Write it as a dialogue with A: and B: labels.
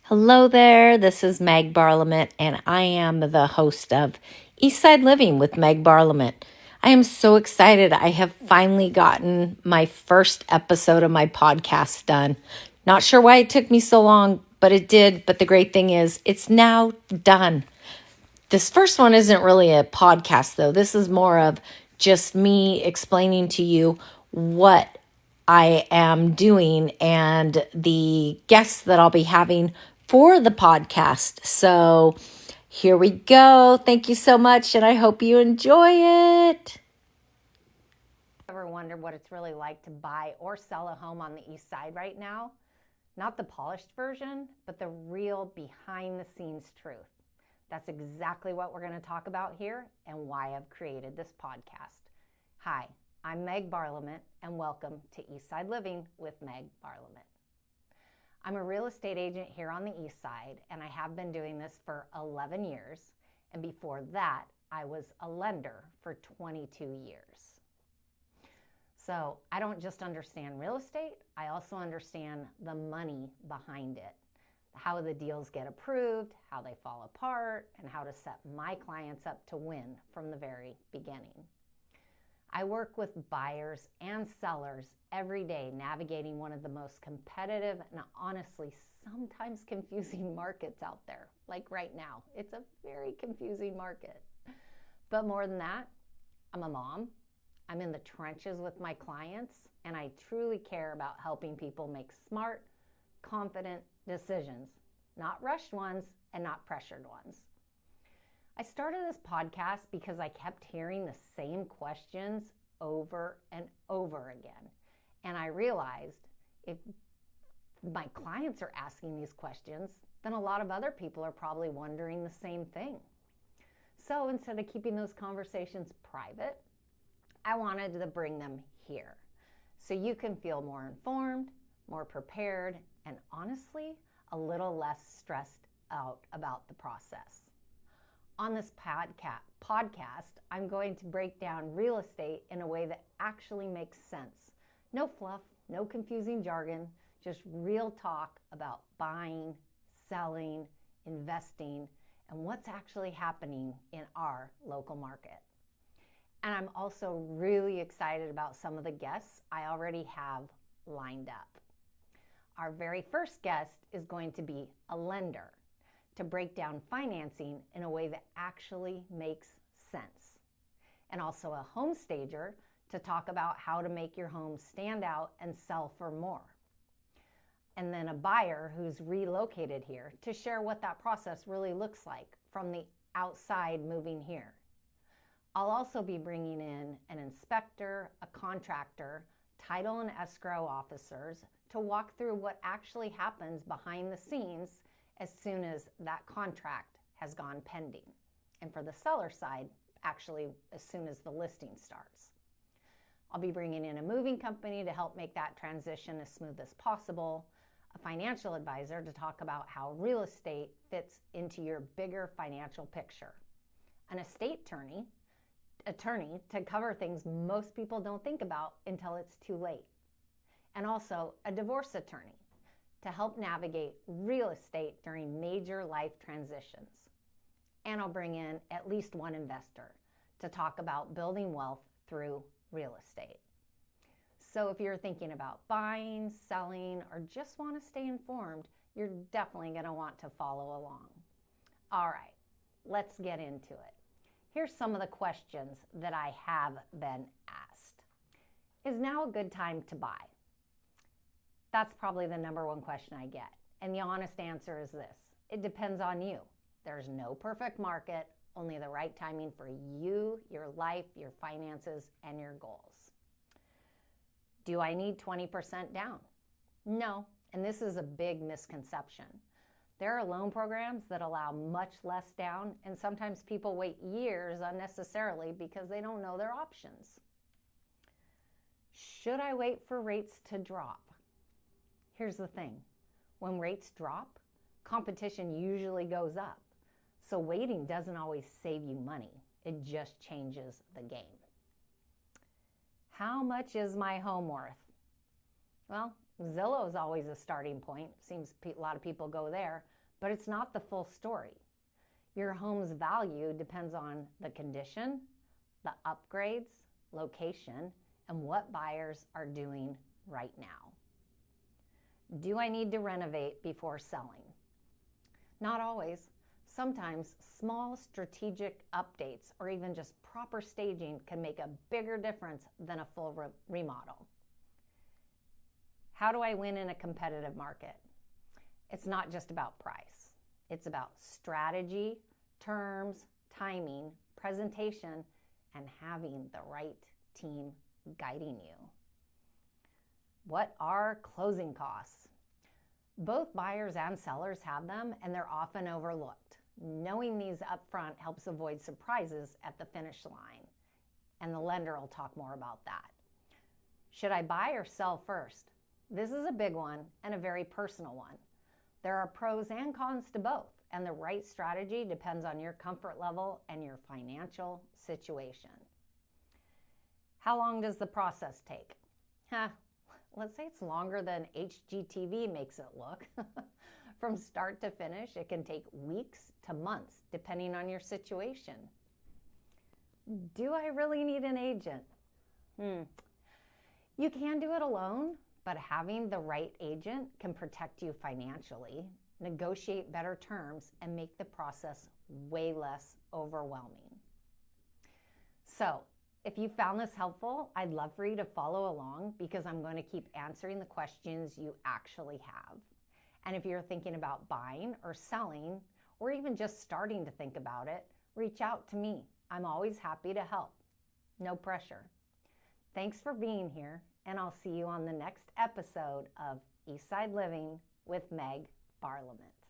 A: Hello there, this is Meg Barlament, and I am the host of Eastside Living with Meg Barlament. I am so excited. I have finally gotten my first episode of my podcast done. Not sure why it took me so long, but it did. But the great thing is, it's now done. This first one isn't really a podcast, though. This is more of just me explaining to you what I am doing and the guests that I'll be having for the podcast. So here we go. Thank you so much, and I hope you enjoy it. Ever wondered what it's really like to buy or sell a home on the East Side right now? Not the polished version, but the real behind the scenes truth. That's exactly what we're going to talk about here and why I've created this podcast. Hi, I'm Meg Barlament, and welcome to Eastside Living with Meg Barlament. I'm a real estate agent here on the East Side, and I have been doing this for 11 years. And before that, I was a lender for 22 years. So I don't just understand real estate, I also understand the money behind it. How the deals get approved, how they fall apart, and how to set my clients up to win from the very beginning. I work with buyers and sellers every day, navigating one of the most competitive and honestly sometimes confusing markets out there. Like right now, it's a very confusing market. But more than that, I'm a mom. I'm in the trenches with my clients, and I truly care about helping people make smart, confident decisions, not rushed ones and not pressured ones. I started this podcast because I kept hearing the same questions over and over again. And I realized if my clients are asking these questions, then a lot of other people are probably wondering the same thing. So instead of keeping those conversations private, I wanted to bring them here so you can feel more informed, more prepared, and honestly, a little less stressed out about the process. On this podcast, I'm going to break down real estate in a way that actually makes sense. No fluff, no confusing jargon, just real talk about buying, selling, investing, and what's actually happening in our local market. And I'm also really excited about some of the guests I already have lined up. Our very first guest is going to be a lender to break down financing in a way that actually makes sense. And also a home stager to talk about how to make your home stand out and sell for more. And then a buyer who's relocated here to share what that process really looks like from the outside moving here. I'll also be bringing in an inspector, a contractor, title and escrow officers to walk through what actually happens behind the scenes as soon as that contract has gone pending. And for the seller side, actually as soon as the listing starts. I'll be bringing in a moving company to help make that transition as smooth as possible, a financial advisor to talk about how real estate fits into your bigger financial picture, an estate attorney to cover things most people don't think about until it's too late, and also a divorce attorney to help navigate real estate during major life transitions. And I'll bring in at least one investor to talk about building wealth through real estate. So if you're thinking about buying, selling, or just want to stay informed, you're definitely going to want to follow along. All right, let's get into it. Here's some of the questions that I have been asked. Is now a good time to buy? That's probably the number one question I get. And the honest answer is this: it depends on you. There's no perfect market, only the right timing for you, your life, your finances, and your goals. Do I need 20% down? No, and this is a big misconception. There are loan programs that allow much less down, and sometimes people wait years unnecessarily because they don't know their options. Should I wait for rates to drop? Here's the thing. When rates drop, competition usually goes up. So waiting doesn't always save you money. It just changes the game. How much is my home worth? Well, Zillow is always a starting point. Seems a lot of people go there.
B: but it's not the full story. Your home's value depends on the condition, the upgrades, location, and what buyers are doing right now. Do I need to renovate before selling? Not always. Sometimes small strategic updates or even just proper staging can make a bigger difference than a full remodel. How do I win in a competitive market? It's not just about price. It's about strategy, terms, timing, presentation, and having the right team guiding you. What are closing costs? Both buyers and sellers have them, and they're often overlooked. Knowing these upfront helps avoid surprises at the finish line, and the lender will talk more about that. Should I buy or sell first? This is a big one and a very personal one. There are pros and cons to both, and the right strategy depends on your comfort level and your financial situation. How long does the process take? Let's say it's longer than HGTV makes it look. From start to finish, it can take weeks to months, depending on your situation. Do I really need an agent? You can do it alone, but having the right agent can protect you financially, negotiate better terms, and make the process way less overwhelming. So, if you found this helpful, I'd love for you to follow along because I'm going to keep answering the questions you actually have. And if you're thinking about buying or selling, or even just starting to think about it, reach out to me. I'm always happy to help. No pressure. Thanks for being here, and I'll see you on the next episode of Eastside Living with Meg Barlament.